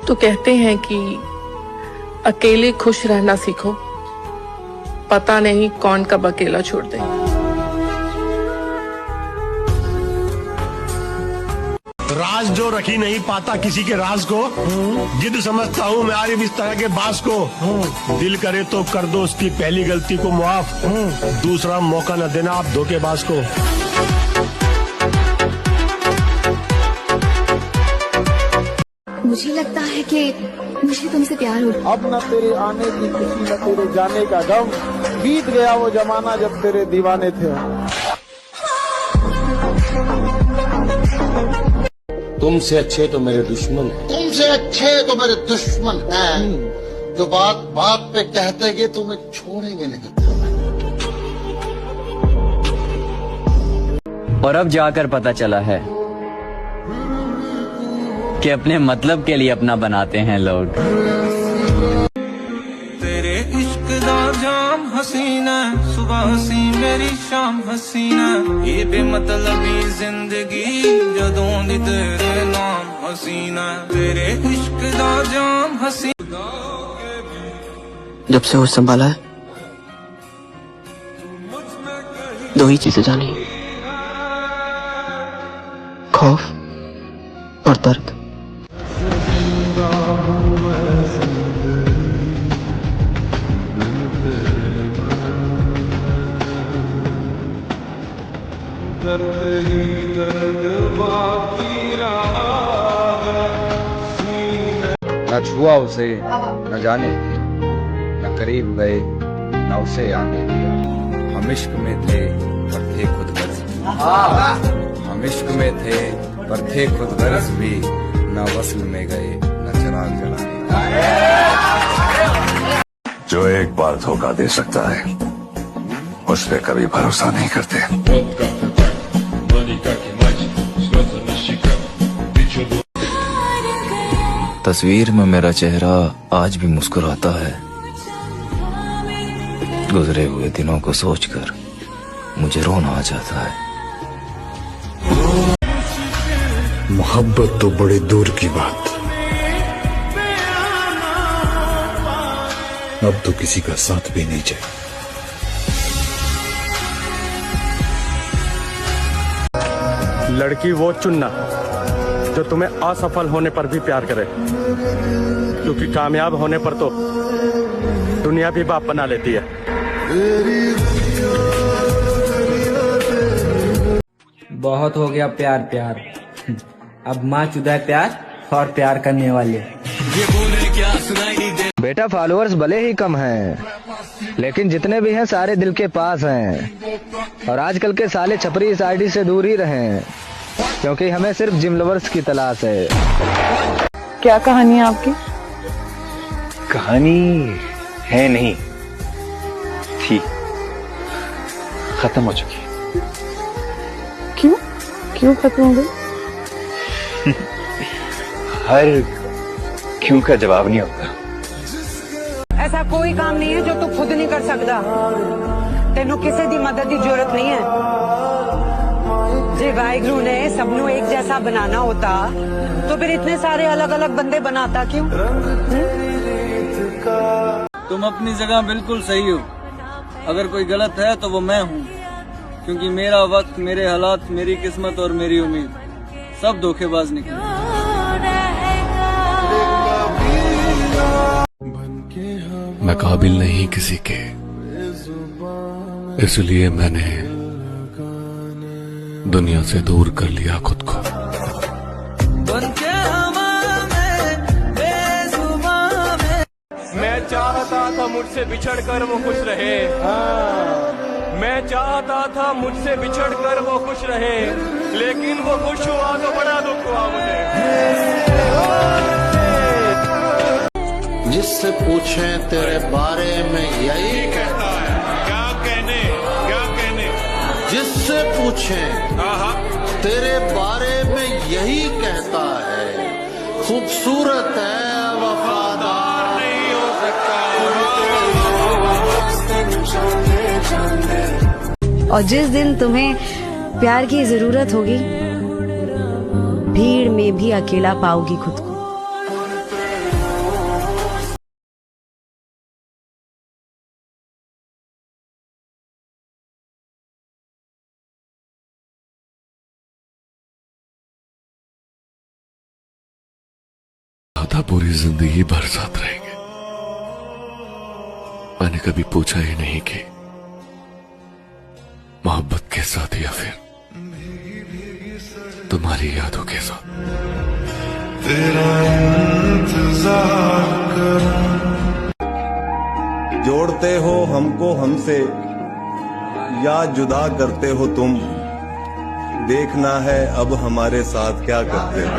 तो कहते हैं कि अकेले खुश रहना सीखो, पता नहीं कौन कब अकेला छोड़ दे। राज जो रखी नहीं पाता किसी के राज को, जिद समझता हूँ मैं आरिफ इस तरह के बास को। दिल करे तो कर दो उसकी पहली गलती को माफ, दूसरा मौका न देना आप धोखेबाज को। मुझे लगता है कि मुझे तुमसे प्यार हो। अब न तेरे आने की खुशी न तेरे जाने का गम, बीत गया वो जमाना जब तेरे दीवाने थे। तुमसे अच्छे तो मेरे दुश्मन हैं। तुमसे अच्छे तो मेरे दुश्मन हैं, जो बात बात पे कहते कि तुम्हें छोड़ेंगे नहीं। और अब जाकर पता चला है कि अपने मतलब के लिए अपना बनाते हैं लोग। तेरे इश्क दा जाम हसीना, सुबह हसी मेरी शाम हसीना, ये बेमतलबी जिंदगी जदों दी तेरे नाम हसीना। तेरे इश्क दा जाम हसीना। जब से वो संभाला है, दो ही चीजें जानी, खौफ और दर्द। न छुआ उसे न जाने दिया, न करीब गए न उसे आने दिया। हम इश्क में थे पर थे खुद गर्ज, हम इश्क में थे पर थे खुद गर्ज भी, न वस्ल में गए न चिराग जलाने। जो एक बार धोखा दे सकता है उस पे कभी भरोसा नहीं करते। तस्वीर में मेरा चेहरा आज भी मुस्कुराता है, गुजरे हुए दिनों को सोचकर मुझे रोना आ जाता है। मोहब्बत तो बड़े दूर की बात, अब तो किसी का साथ भी नहीं चाहिए। लड़की वो चुनना जो तुम्हें असफल होने पर भी प्यार करे, क्योंकि कामयाब होने पर तो दुनिया भी बाप बना लेती है। बहुत हो गया प्यार प्यार, अब माँ चुदा है प्यार और प्यार करने वाले। बेटा फॉलोअर्स भले ही कम हैं, लेकिन जितने भी हैं सारे दिल के पास हैं। और आजकल के साले छपरी इस आईडी से दूर ही रहें, क्योंकि हमें सिर्फ जिम लवर्स की तलाश है। क्या कहानी है आपकी? कहानी है नहीं थी, खत्म हो चुकी। क्यों क्यों खत्म हो गई? हर क्यों का जवाब नहीं होता। ऐसा कोई काम नहीं है जो तू खुद नहीं कर सकता, तेनू किसी दी मदद की जरूरत नहीं है। जे वाहिगुरु ने सबनू एक जैसा बनाना होता तो फिर इतने सारे अलग अलग बंदे बनाता क्यों? तुम अपनी जगह बिल्कुल सही हो, अगर कोई गलत है तो वो मैं हूँ, क्योंकि मेरा वक्त, मेरे हालात, मेरी किस्मत और मेरी उम्मीद सब धोखेबाज निकले। मैं काबिल नहीं किसी के, इसलिए मैंने दुनिया से दूर कर लिया खुद को। मैं चाहता था मुझसे बिछड़ कर वो खुश रहे, मैं चाहता था मुझसे बिछड़ कर वो खुश रहे, लेकिन वो खुश हुआ तो बड़ा दुख हुआ मुझे। जिससे पूछे तेरे बारे में यही कहता है, क्या कहने जिससे पूछे तेरे बारे में यही कहता है, खूबसूरत है वफादार नहीं हो सकता। और जिस दिन तुम्हें प्यार की जरूरत होगी, भीड़ में भी अकेला पाओगी खुद को। था पूरी जिंदगी भर साथ रहेंगे। मैंने कभी पूछा ही नहीं कि मोहब्बत के साथ या फिर तुम्हारी यादों के साथ। तेरा इंतजार करूं। जोड़ते हो हमको हमसे या जुदा करते हो तुम, देखना है अब हमारे साथ क्या करते हो।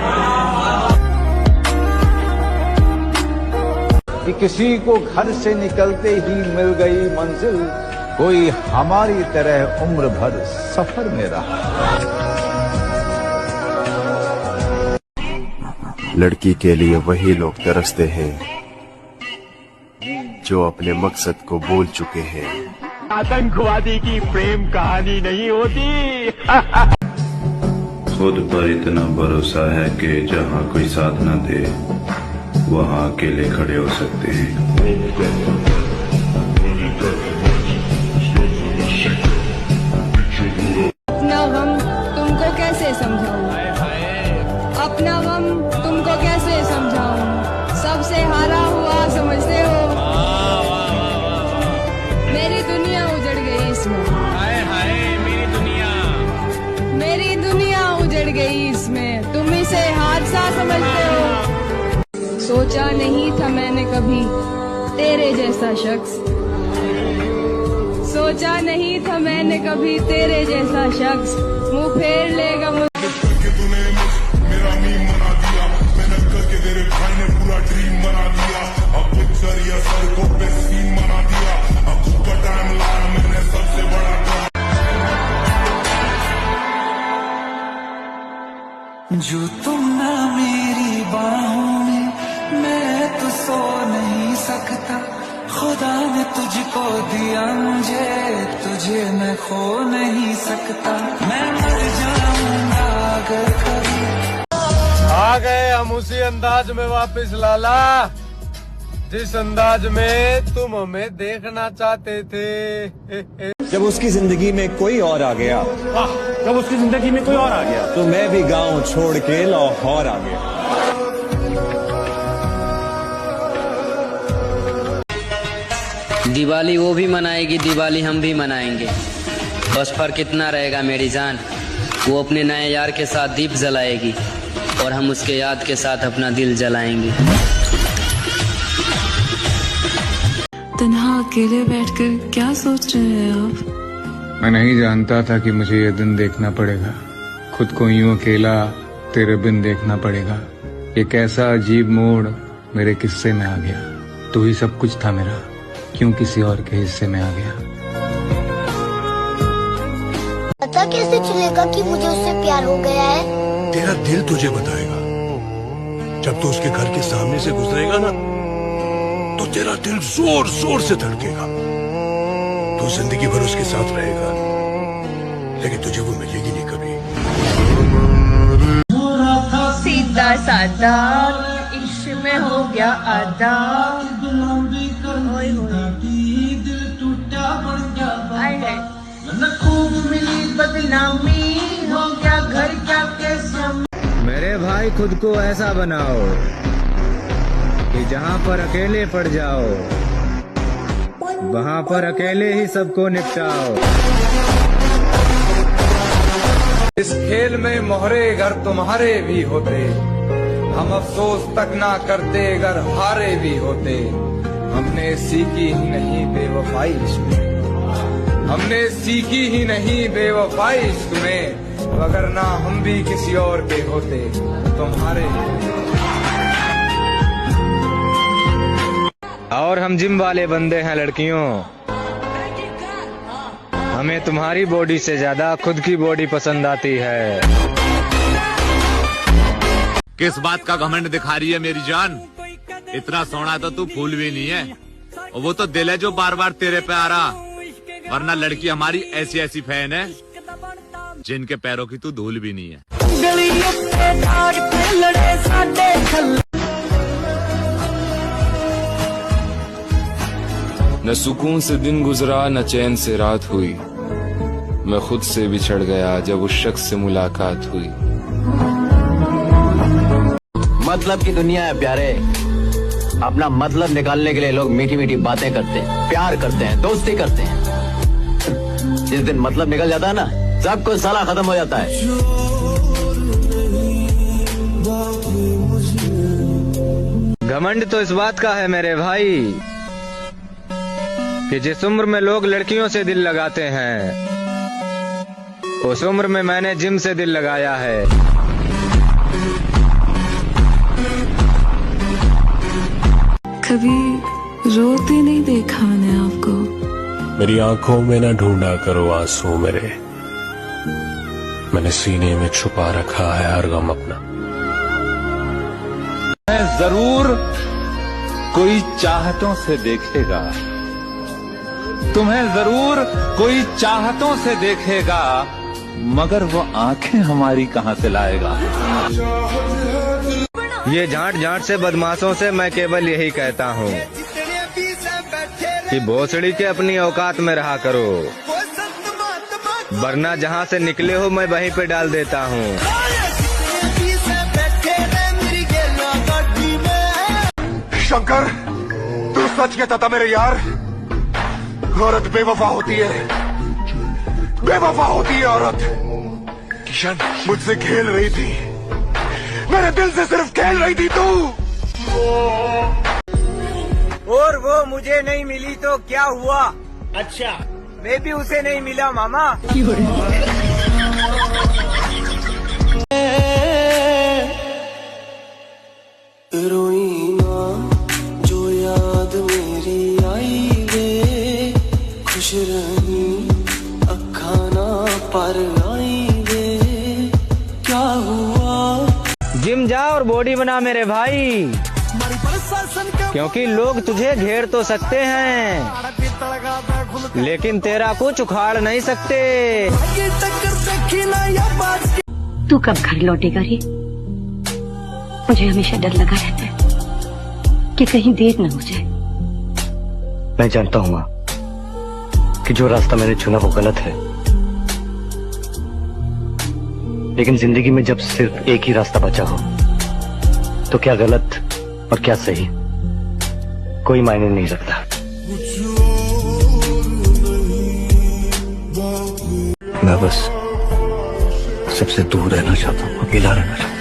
कि किसी को घर से निकलते ही मिल गई मंजिल, कोई हमारी तरह उम्र भर सफर में रहा। लड़की के लिए वही लोग तरसते हैं जो अपने मकसद को भूल चुके हैं। आतंकवादी की प्रेम कहानी नहीं होती। खुद पर इतना भरोसा है कि जहाँ कोई साथ न दे वहाँ अकेले खड़े हो सकते हैं। अपना गम तुमको कैसे समझाऊं, अपना गम तुमको कैसे समझाऊं, सबसे हारा हुआ समझते हो। मेरी दुनिया उजड़ गई इसमें, हाय हाय मेरी दुनिया उजड़ गई इसमें, तुम इसे हादसा समझते हो। सोचा नहीं था मैंने कभी तेरे जैसा शख्स, सोचा नहीं था मैंने कभी तेरे जैसा शख्स मुंह फेर लेगा मुझे। जो तुम ना मेरी बाहों में, मैं तो सो नहीं सकता। खुदा ने तुझको दिया मुझे, तुझे मैं खो नहीं सकता। मैं मर जाऊंगा अगर कभी। आ गए हम उसी अंदाज में वापस लाला, जिस अंदाज में तुम हमें देखना चाहते थे। जब उसकी जिंदगी में कोई और आ गया, जब उसकी जिंदगी में कोई और आ गया, तो मैं भी गांव छोड़ के लाहौर आ गया। दिवाली वो भी मनाएगी, दिवाली हम भी मनाएंगे। बस फर्क इतना रहेगा मेरी जान, वो अपने नए यार के साथ दीप जलाएगी और हम उसके याद के साथ अपना दिल जलाएंगे। तन्हा अकेले बैठकर क्या सोच रहे हैं आप? मैं नहीं जानता था कि मुझे ये दिन देखना पड़ेगा, खुद को यूं अकेला तेरे बिन देखना पड़ेगा। एक ऐसा अजीब मोड़ मेरे किस्से में आ गया, तू ही सब कुछ था मेरा, क्यों किसी और के हिस्से में आ गया। पता कैसे चलेगा कि मुझे उससे प्यार हो गया है? तेरा दिल तुझे बताएगा। जब तू उसके घर के सामने से गुजरेगा ना, तो तेरा दिल जोर जोर से धड़केगा। तू जिंदगी भर उसके साथ रहेगा, लेकिन तुझे वो मिलेगी नहीं कभी। सीधा साधा इश्क में हो गया आधा, खूब मिली बदनामी, हो गया घर क्या कैसे। मेरे भाई खुद को ऐसा बनाओ कि जहाँ पर अकेले पड़ जाओ, वहाँ पर अकेले ही सबको निपटाओ। इस खेल में मोहरे अगर तुम्हारे भी होते, हम अफसोस तक ना करते अगर हारे भी होते। हमने सीखी ही नहीं बेवफाई इश्क में, हमने सीखी ही नहीं बेवफाई इश्क में, वगरना हम भी किसी और के होते तुम्हारे। और हम जिम वाले बंदे हैं लड़कियों, हमें तुम्हारी बॉडी से ज्यादा खुद की बॉडी पसंद आती है। किस बात का घमंड दिखा रही है मेरी जान? इतना सोना तो तू फूल भी नहीं है, और वो तो दिल है जो बार बार तेरे पे आ रहा। वरना लड़की हमारी ऐसी ऐसी फैन है जिनके पैरों की तू धूल भी नहीं है। न सुकून से दिन गुजरा न चैन से रात हुई, मैं खुद से बिछड़ गया जब उस शख्स से मुलाकात हुई। मतलब की दुनिया है प्यारे। अपना मतलब निकालने के लिए लोग मीठी मीठी बातें करते हैं, प्यार करते हैं, दोस्ती करते हैं। जिस दिन मतलब निकल जाता है ना, सब कुछ साला खत्म हो जाता है। घमंड तो इस बात का है मेरे भाई कि जिस उम्र में लोग लड़कियों से दिल लगाते हैं, उस उम्र में मैंने जिम से दिल लगाया है। कभी रोते नहीं देखा मैंने आपको। मेरी आंखों में ना ढूंढा करो आंसू मेरे, मैंने सीने में छुपा रखा है हर गम अपना। जरूर कोई चाहतों से देखेगा, तुम्हें जरूर कोई चाहतों से देखेगा, मगर वो आंखें हमारी कहां से लाएगा। ये झांट झांट से बदमाशों से मैं केवल यही कहता हूँ कि भोसड़ी के अपनी औकात में रहा करो, वरना जहाँ से निकले हो मैं वहीं पे डाल देता हूँ। शंकर, तू सच कहता था मेरे यार, औरत बेवफा होती है, बेवफा होती है औरत। किशन मुझसे खेल रही थी, मेरे दिल से सिर्फ खेल रही थी तू। और वो मुझे नहीं मिली तो क्या हुआ? अच्छा, मैं भी उसे नहीं मिला मामा। रोई ना जो याद मेरी आई वे, खुश रही अखा ना पर आई वे, क्या हुआ? जिम जा और बॉडी बना मेरे भाई, क्योंकि लोग तुझे घेर तो सकते हैं लेकिन तेरा कुछ उखाड़ नहीं सकते। तू कब घर लौटेगा रे? मुझे हमेशा डर लगा रहता है कि कहीं देर न हो जाए। मैं जानता हूँ माँ कि जो रास्ता मैंने चुना वो गलत है, लेकिन जिंदगी में जब सिर्फ एक ही रास्ता बचा हो तो क्या गलत और क्या सही कोई मायने नहीं रखता। मैं बस सबसे दूर रहना चाहता हूँ, अकेला रहना चाहता हूँ,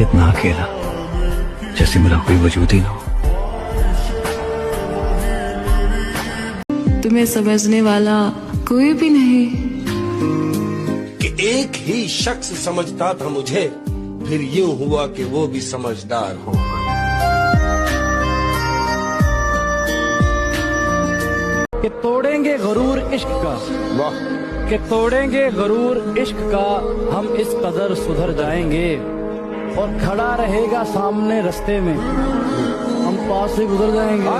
इतना अकेला जैसे मेरा कोई वजूद ही ना हो। तुम्हें समझने वाला कोई भी नहीं। कि एक ही शख्स समझता था मुझे, फिर यूं हुआ कि वो भी समझदार हो। कि तोड़ेंगे गरूर इश्क का, वाह, कि तोड़ेंगे गरूर इश्क का, हम इस कदर सुधर जाएंगे और खड़ा रहेगा सामने रास्ते में, हम पास से गुजर जाएंगे।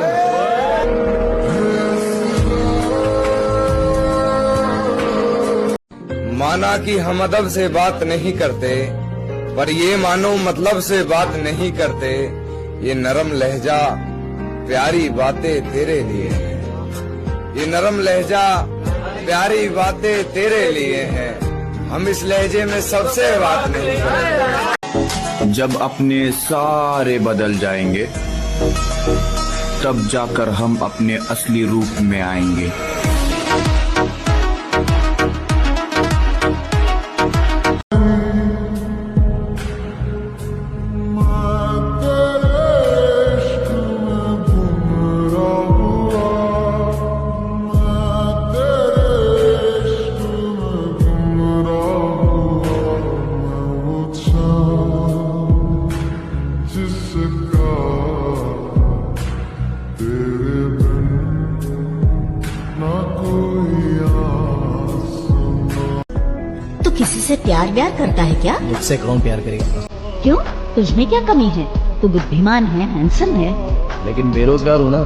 माना कि हम अदब से बात नहीं करते, पर ये मानो मतलब से बात नहीं करते। ये नरम लहजा प्यारी बातें तेरे लिए है, ये नरम लहजा प्यारी बातें तेरे लिए है, हम इस लहजे में सबसे बात नहीं करेंगे। जब अपने सारे बदल जाएंगे तब जाकर हम अपने असली रूप में आएंगे। तो किसी से प्यार व्यार करता है क्या? मुझसे कौन प्यार करेगा? क्यों, तुझमें क्या कमी है? तू बुद्धिमान है, हैंडसम है, लेकिन बेरोजगार हूँ ना।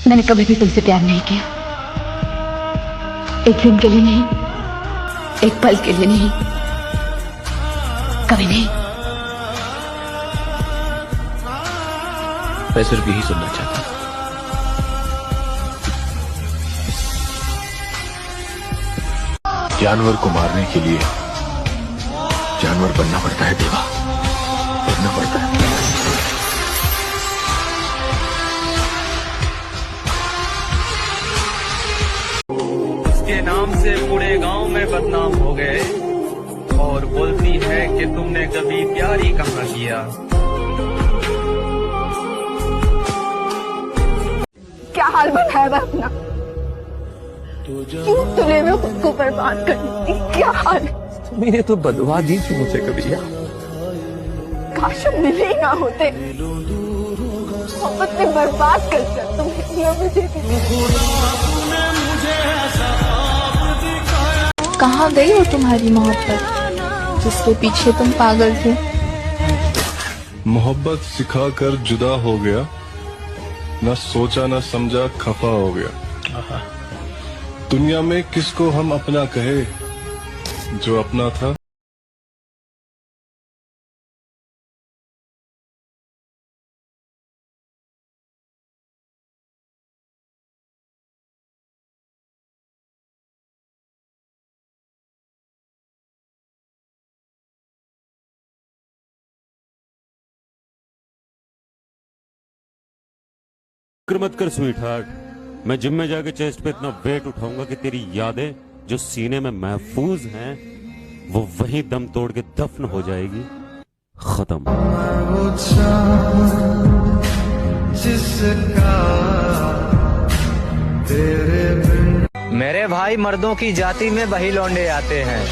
मैंने कभी भी तुमसे प्यार नहीं किया, एक दिन के लिए नहीं, एक पल के लिए नहीं, कभी नहीं। मैं सिर्फ यही सुनना चाहता हूं। जानवर को मारने के लिए जानवर बनना पड़ता है देवा, बनना पड़ता है। उसके नाम से पूरे गांव में बदनाम हो गए और बोलती है कि तुमने कभी प्यार ही कहाँ किया। क्या हाल बनाया है अपना, क्यों तुले में खुद को बर्बाद करती, क्या हाल है? मैंने तो बदवा दी थी मुझे कभी यार। काश हम मिले ही ना होते, मोहब्बत में बर्बाद कर दिया तुमने मुझे। कहाँ गई हो तुम्हारी मोहब्बत जिसके पीछे तुम पागल थे? मोहब्बत सिखाकर जुदा हो गया, न सोचा न समझा खफा हो गया। दुनिया में किसको हम अपना कहे, जो अपना था फिक्र मत कर स्वीट हार्ट, मैं जिम में जाके चेस्ट पे इतना वेट उठाऊंगा कि तेरी यादें जो सीने में महफूज हैं वो वहीं दम तोड़ के दफन हो जाएगी, खत्म। मेरे भाई, मर्दों की जाति में वही लौंडे आते हैं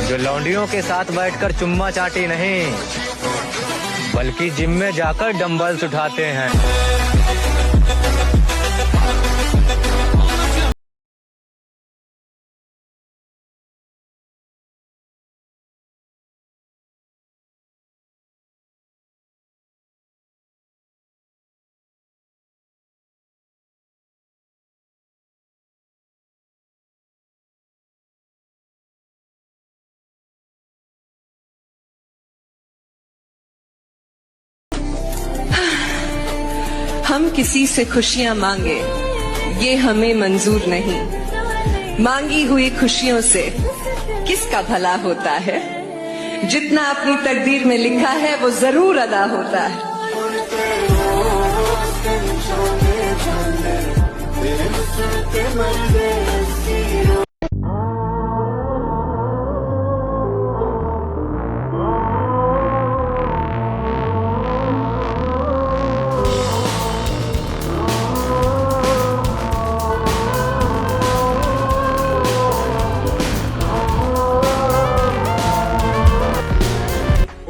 जो लौंडियों के साथ बैठकर चुम्मा चाटी नहीं बल्कि जिम में जाकर डंबल्स उठाते हैं। हम किसी से खुशियां मांगे ये हमें मंजूर नहीं, मांगी हुई खुशियों से किसका भला होता है, जितना अपनी तकदीर में लिखा है वो जरूर अदा होता है।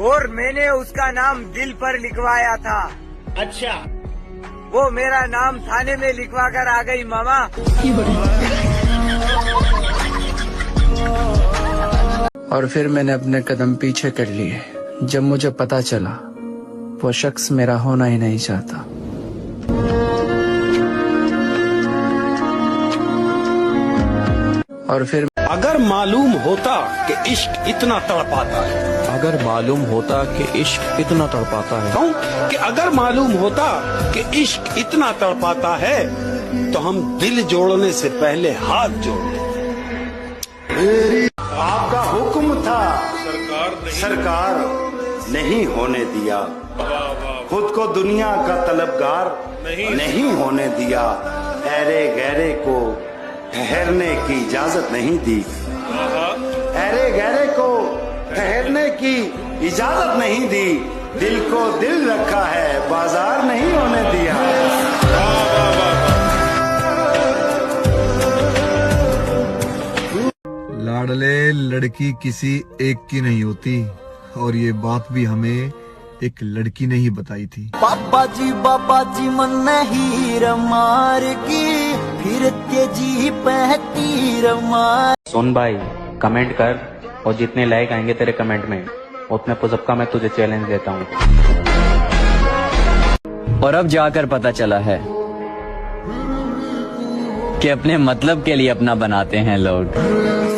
और मैंने उसका नाम दिल पर लिखवाया था। अच्छा, वो मेरा नाम थाने में लिखवा कर आ गई मामा। और फिर मैंने अपने कदम पीछे कर लिए जब मुझे पता चला वो शख्स मेरा होना ही नहीं चाहता। और फिर अगर मालूम होता कि इश्क इतना तड़पाता है, अगर मालूम होता कि इश्क इतना तड़पाता है, क्यों कि अगर मालूम होता कि इश्क इतना तड़पाता है तो हम दिल जोड़ने से पहले हाथ जोड़। आपका हुक्म था, सरकार नहीं होने दिया, खुद को दुनिया का तलबगार नहीं होने दिया, ऐरे गहरे को ठहरने की इजाजत नहीं दी, ऐरे गहरे को ठहरने की इजाजत नहीं दी, दिल को दिल रखा है बाजार नहीं होने दिया। लाडले लड़की किसी एक की नहीं होती, और ये बात भी हमें एक लड़की ने ही बताई थी। बाबा जी मन हीर मार की फिर तेजी पे तीर मार। सुन भाई, कमेंट कर और जितने लाइक आएंगे तेरे कमेंट में उतने पुशअप का मैं तुझे चैलेंज देता हूँ। और अब जाकर पता चला है कि अपने मतलब के लिए अपना बनाते हैं लोग।